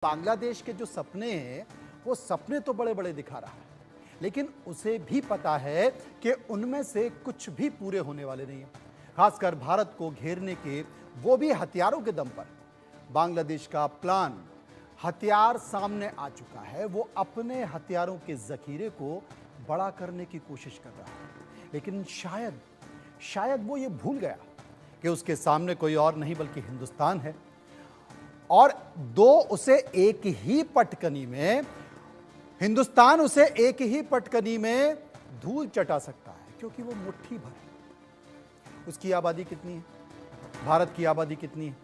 बांग्लादेश के जो सपने हैं वो सपने तो बड़े बड़े दिखा रहा है, लेकिन उसे भी पता है कि उनमें से कुछ भी पूरे होने वाले नहीं हैं। खासकर भारत को घेरने के वो भी हथियारों के दम पर। बांग्लादेश का प्लान हथियार सामने आ चुका है। वो अपने हथियारों के जखीरे को बड़ा करने की कोशिश कर रहा है, लेकिन शायद वो ये भूल गया कि उसके सामने कोई और नहीं बल्कि हिंदुस्तान है। और उसे एक ही पटकनी में हिंदुस्तान उसे एक ही पटकनी में धूल चटा सकता है, क्योंकि वो मुट्ठी भर है। उसकी आबादी कितनी है, भारत की आबादी कितनी है,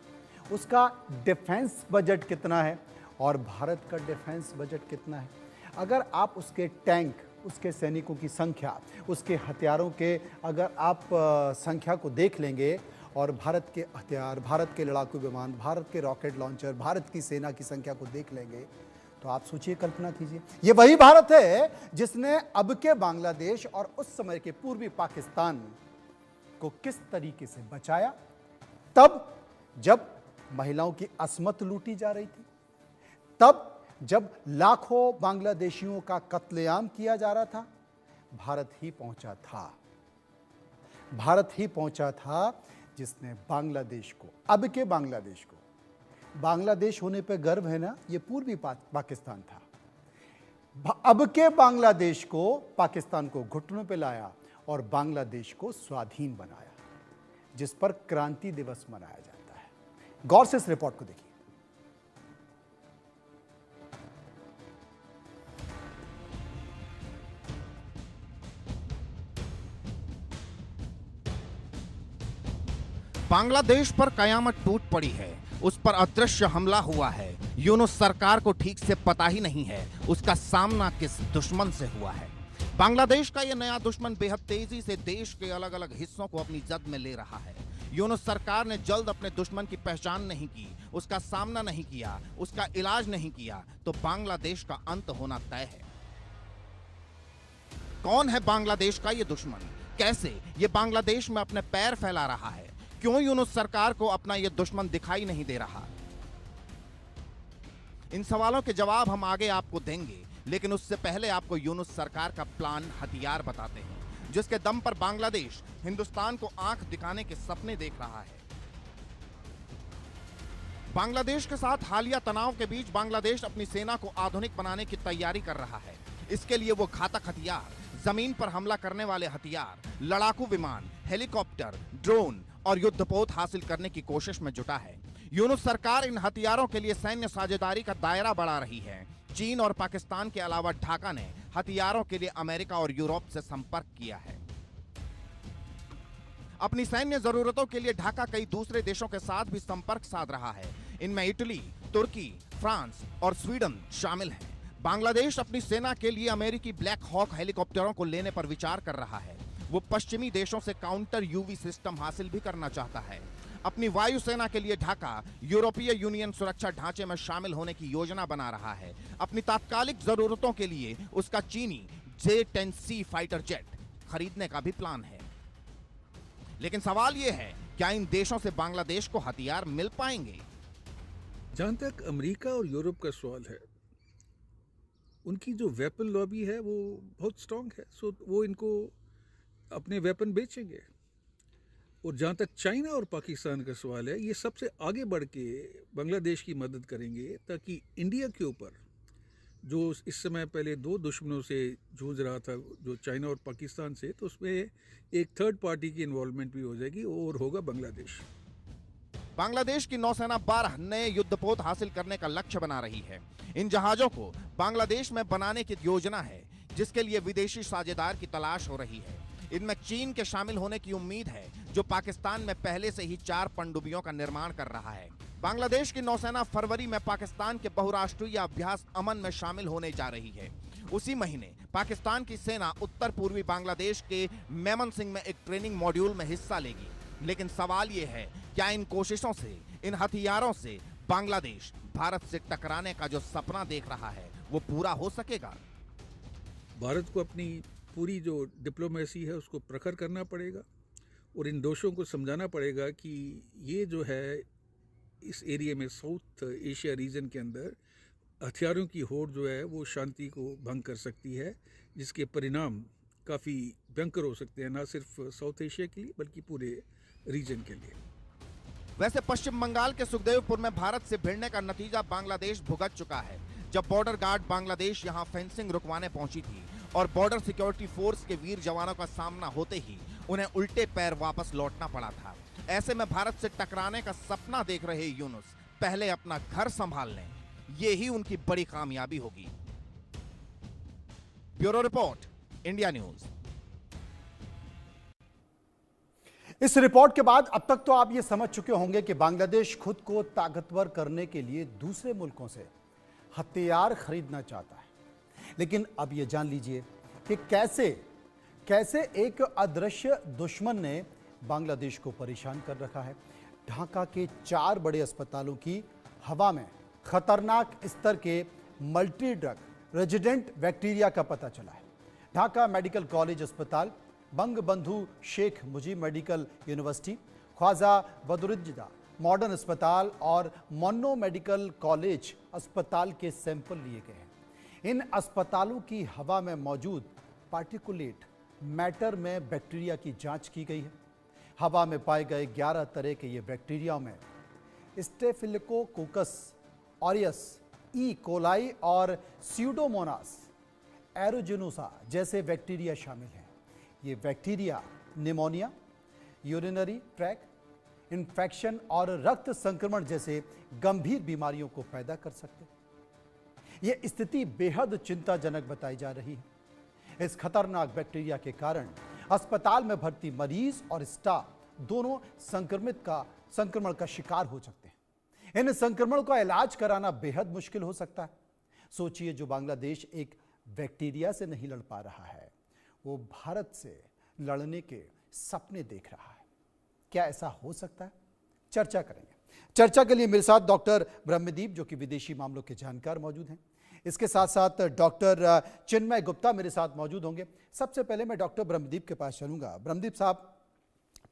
उसका डिफेंस बजट कितना है और भारत का डिफेंस बजट कितना है। अगर आप उसके टैंक, उसके सैनिकों की संख्या, उसके हथियारों के अगर आप संख्या को देख लेंगे और भारत के हथियार, भारत के लड़ाकू विमान, भारत के रॉकेट लॉन्चर, भारत की सेना की संख्या को देख लेंगे, तो आप सोचिए, कल्पना कीजिए, ये वही भारत है जिसने अब के बांग्लादेश और उस समय के पूर्वी पाकिस्तान को किस तरीके से बचाया। तब जब महिलाओं की अस्मत लूटी जा रही थी, तब जब लाखों बांग्लादेशियों का कत्लेआम किया जा रहा था, भारत ही पहुंचा था जिसने बांग्लादेश को, अब के बांग्लादेश को, बांग्लादेश होने पे गर्व है ना, ये पूर्वी पाकिस्तान था, अब के बांग्लादेश को, पाकिस्तान को घुटनों पे लाया और बांग्लादेश को स्वाधीन बनाया, जिस पर क्रांति दिवस मनाया जाता है। गौर से इस रिपोर्ट को देखिए। बांग्लादेश पर कयामत टूट पड़ी है, उस पर अदृश्य हमला हुआ है। यूनुस सरकार को ठीक से पता ही नहीं है उसका सामना किस दुश्मन से हुआ है। बांग्लादेश का यह नया दुश्मन बेहद तेजी से देश के अलग अलग हिस्सों को अपनी जद में ले रहा है। यूनुस सरकार ने जल्द अपने दुश्मन की पहचान नहीं की, उसका सामना नहीं किया, उसका इलाज नहीं किया, तो बांग्लादेश का अंत होना तय है। कौन है बांग्लादेश का यह दुश्मन? कैसे ये बांग्लादेश में अपने पैर फैला रहा है? क्यों यूनुस सरकार को अपना यह दुश्मन दिखाई नहीं दे रहा? इन सवालों के जवाब हम आगे आपको देंगे, लेकिन उससे पहले आपको यूनुस सरकार का प्लान हथियार बताते हैं, जिसके दम पर बांग्लादेश हिंदुस्तान को आंख दिखाने के सपने देख रहा है। बांग्लादेश के साथ हालिया तनाव के बीच बांग्लादेश अपनी सेना को आधुनिक बनाने की तैयारी कर रहा है। इसके लिए वो घातक हथियार, जमीन पर हमला करने वाले हथियार, लड़ाकू विमान, हेलीकॉप्टर, ड्रोन और युद्धपोत हासिल करने की कोशिश में जुटा है। यूनुस सरकार इन हथियारों के लिए सैन्य साझेदारी का दायरा बढ़ा रही है। चीन और पाकिस्तान के अलावा ढाका ने हथियारों के लिए अमेरिका और यूरोप से संपर्क किया है। अपनी सैन्य जरूरतों के लिए ढाका कई दूसरे देशों के साथ भी संपर्क साध रहा है। इनमें इटली, तुर्की, फ्रांस और स्वीडन शामिल हैं। बांग्लादेश अपनी सेना के लिए अमेरिकी ब्लैक हॉक हेलीकॉप्टरों को लेने पर विचार कर रहा है। वो पश्चिमी देशों से काउंटर यूवी सिस्टम हासिल भी करना चाहता है। अपनी वायुसेना के लिए ढाका यूरोपीय यूनियन सुरक्षा ढांचे में शामिल होने की योजना बना रहा है। अपनी तात्कालिक जरूरतों के लिए उसका चीनी J-10C फाइटर जेट खरीदने का भी प्लान है। लेकिन सवाल यह है, क्या इन देशों से बांग्लादेश को हथियार मिल पाएंगे? जहां तक अमेरिका और यूरोप का सवाल है, उनकी जो वेपन लॉबी है वो बहुत स्ट्रांग है, सो वो इनको अपने वेपन बेचेंगे। और जहाँ तक चाइना और पाकिस्तान का सवाल है, ये सबसे आगे बढ़ के बांग्लादेश की मदद करेंगे, ताकि इंडिया के ऊपर जो इस समय पहले दो दुश्मनों से जूझ रहा था, जो चाइना और पाकिस्तान से, तो उसमें एक थर्ड पार्टी की इन्वॉल्वमेंट भी हो जाएगी और होगा बांग्लादेश। बांग्लादेश की नौसेना 12 नए युद्धपोत हासिल करने का लक्ष्य बना रही है। इन जहाजों को बांग्लादेश में बनाने की योजना है, जिसके लिए विदेशी साझेदार की तलाश हो रही है। इनमें चीन के शामिल होने की उम्मीद है, जो पाकिस्तान में पहले से ही 4 पनडुब्बियों का निर्माण कर रहा है। बांग्लादेश की नौसेना फरवरी में पाकिस्तान के बहुराष्ट्रीय अभ्यास अमन में शामिल होने जा रही है। उसी महीने पाकिस्तान की सेना उत्तर पूर्वी बांग्लादेश के मेमनसिंह में एक ट्रेनिंग मॉड्यूल में हिस्सा लेगी। लेकिन सवाल यह है, क्या इन कोशिशों से, इन हथियारों से बांग्लादेश भारत से टकराने का जो सपना देख रहा है वो पूरा हो सकेगा? भारत को अपनी पूरी जो डिप्लोमेसी है उसको प्रखर करना पड़ेगा और इन दोषों को समझाना पड़ेगा कि ये जो है इस एरिया में, साउथ एशिया रीजन के अंदर, हथियारों की होड़ जो है वो शांति को भंग कर सकती है, जिसके परिणाम काफ़ी भयंकर हो सकते हैं, ना सिर्फ साउथ एशिया के लिए बल्कि पूरे रीजन के लिए। वैसे पश्चिम बंगाल के सुखदेवपुर में भारत से भिड़ने का नतीजा बांग्लादेश भुगत चुका है। जब बॉर्डर गार्ड बांग्लादेश यहां फेंसिंग रुकवाने पहुंची थी और बॉर्डर सिक्योरिटी फोर्स के वीर जवानों का सामना होते ही उन्हें उल्टे पैर वापस लौटना पड़ा था। ऐसे में भारत से टकराने का सपना देख रहे यूनुस पहले अपना घर संभाल लें, ये ही उनकी बड़ी कामयाबी होगी। Bureau report, India news. इस रिपोर्ट के बाद अब तक तो आप ये समझ चुके होंगे कि बांग्लादेश खुद को ताकतवर करने के लिए दूसरे मुल्कों से हथियार खरीदना चाहता है। लेकिन अब ये जान लीजिए कि कैसे एक अदृश्य दुश्मन ने बांग्लादेश को परेशान कर रखा है। ढाका के 4 बड़े अस्पतालों की हवा में खतरनाक स्तर के मल्टी ड्रग रेजिडेंट बैक्टीरिया का पता चला है। ढाका मेडिकल कॉलेज अस्पताल, Bangabandhu Sheikh Mujib medical university, Khwaja Badruddoza modern अस्पताल और मन्नो मेडिकल कॉलेज अस्पताल के सैंपल लिए गए हैं। इन अस्पतालों की हवा में मौजूद पार्टिकुलेट मैटर में बैक्टीरिया की जांच की गई है। हवा में पाए गए 11 तरह के ये बैक्टीरिया में स्टेफिलोकोकस ऑरियस, ई कोलाई और स्यूडोमोनास एरोजिनोसा जैसे बैक्टीरिया शामिल हैं। ये bacteria pneumonia, urinary tract infection और रक्त संक्रमण जैसे गंभीर बीमारियों को पैदा कर सकते हैं। ये स्थिति बेहद चिंताजनक बताई जा रही है। इस खतरनाक बैक्टीरिया के कारण अस्पताल में भर्ती मरीज और स्टाफ दोनों संक्रमण का शिकार हो सकते हैं। इन संक्रमण का इलाज कराना बेहद मुश्किल हो सकता है। सोचिए, जो बांग्लादेश एक बैक्टीरिया से नहीं लड़ पा रहा है, वो भारत से लड़ने के सपने देख रहा है। क्या ऐसा हो सकता है? चर्चा करेंगे। चर्चा के लिए मेरे साथ डॉक्टर ब्रह्मदीप, जो कि विदेशी मामलों के जानकार, मौजूद हैं। इसके साथ साथ डॉक्टर चिन्मय गुप्ता मेरे साथ मौजूद होंगे। सबसे पहले मैं डॉक्टर ब्रह्मदीप के पास चलूंगा। ब्रह्मदीप साहब,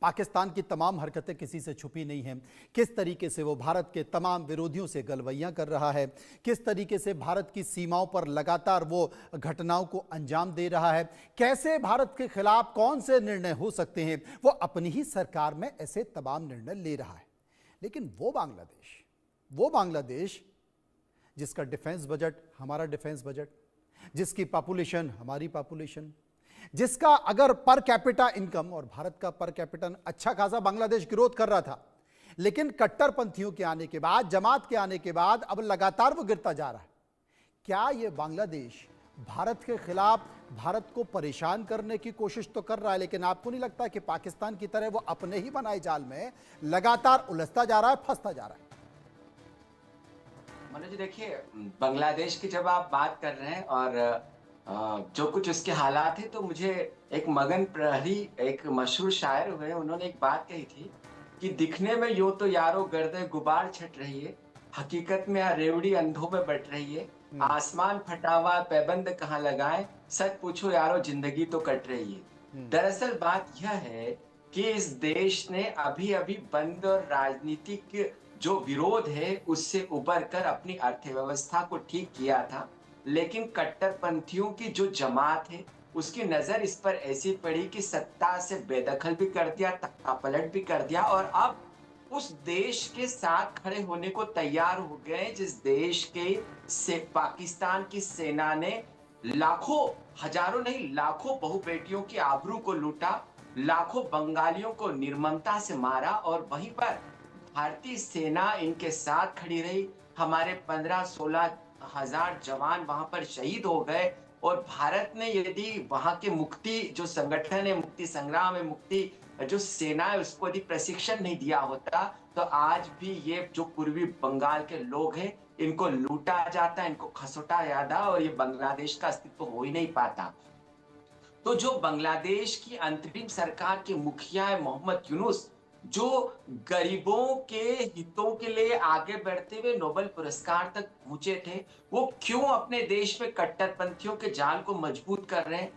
पाकिस्तान की तमाम हरकतें किसी से छुपी नहीं हैं। किस तरीके से वो भारत के तमाम विरोधियों से गलवैयां कर रहा है, किस तरीके से भारत की सीमाओं पर लगातार वो घटनाओं को अंजाम दे रहा है, कैसे भारत के खिलाफ कौन से निर्णय हो सकते हैं, वो अपनी ही सरकार में ऐसे तमाम निर्णय ले रहा है। लेकिन वो बांग्लादेश जिसका डिफेंस बजट हमारा डिफेंस बजट, जिसकी पॉपुलेशन हमारी पॉपुलेशन, जिसका अगर पर कैपिटा इनकम और भारत का पर कैपिटा अच्छा खासा बांग्लादेश ग्रोथ कर रहा था, लेकिन कट्टरपंथियों के आने के बाद, जमात के आने के बाद अब लगातार वो गिरता जा रहा है। क्या ये बांग्लादेश भारत के खिलाफ भारत को परेशान करने की कोशिश तो कर रहा है, लेकिन आपको नहीं लगता कि पाकिस्तान की तरह वो अपने ही बनाए जाल में लगातार उलझता जा रहा है, फंसता जा रहा है? मनोज जी, देखिए, बांग्लादेश की जब आप बात कर रहे हैं और जो कुछ उसके हालात है, तो मुझे एक मगन प्रहरी, एक मशहूर शायर हुए, उन्होंने एक बात कही थी कि दिखने में यूं तो यारो गर्दे गुबार छट रही है, हकीकत में रेवड़ी अंधों में बट रही है, आसमान फटा हुआ पैबंद कहाँ लगाए, सच पूछो यारो जिंदगी तो कट रही है। दरअसल बात यह है कि इस देश ने अभी अभी बंद और राजनीतिक जो विरोध है उससे उबर कर अपनी अर्थव्यवस्था को ठीक किया था, लेकिन कट्टरपंथियों की जो जमात है उसकी नजर इस पर ऐसी पड़ी कि सत्ता से बेदखल भी कर दिया, तख्ता पलट भी कर दिया, और अब उस देश के साथ खड़े होने को तैयार हो गए जिस देश से पाकिस्तान की सेना ने लाखों, हजारों नहीं लाखों बहु बेटियों की आबरू को लूटा, लाखों बंगालियों को निर्ममता से मारा, और वहीं पर भारतीय सेना इनके साथ खड़ी रही। हमारे 15-16 हजार जवान वहां पर शहीद हो गए, और भारत ने यदि वहां के मुक्ति जो संगठन है, मुक्ति संग्राम है, मुक्ति जो सेना है, उसको यदि प्रशिक्षण नहीं दिया होता, तो आज भी ये जो पूर्वी बंगाल के लोग हैं इनको लूटा जाता, इनको खसोटा जाता, और ये बांग्लादेश का अस्तित्व हो ही नहीं पाता। तो जो बांग्लादेश की अंतरिम सरकार के मुखिया है मोहम्मद यूनुस, जो गरीबों के हितों के लिए आगे बढ़ते हुए नोबेल पुरस्कार तक पहुंचे थे, वो क्यों अपने देश में कट्टरपंथियों के जाल को मजबूत कर रहे हैं?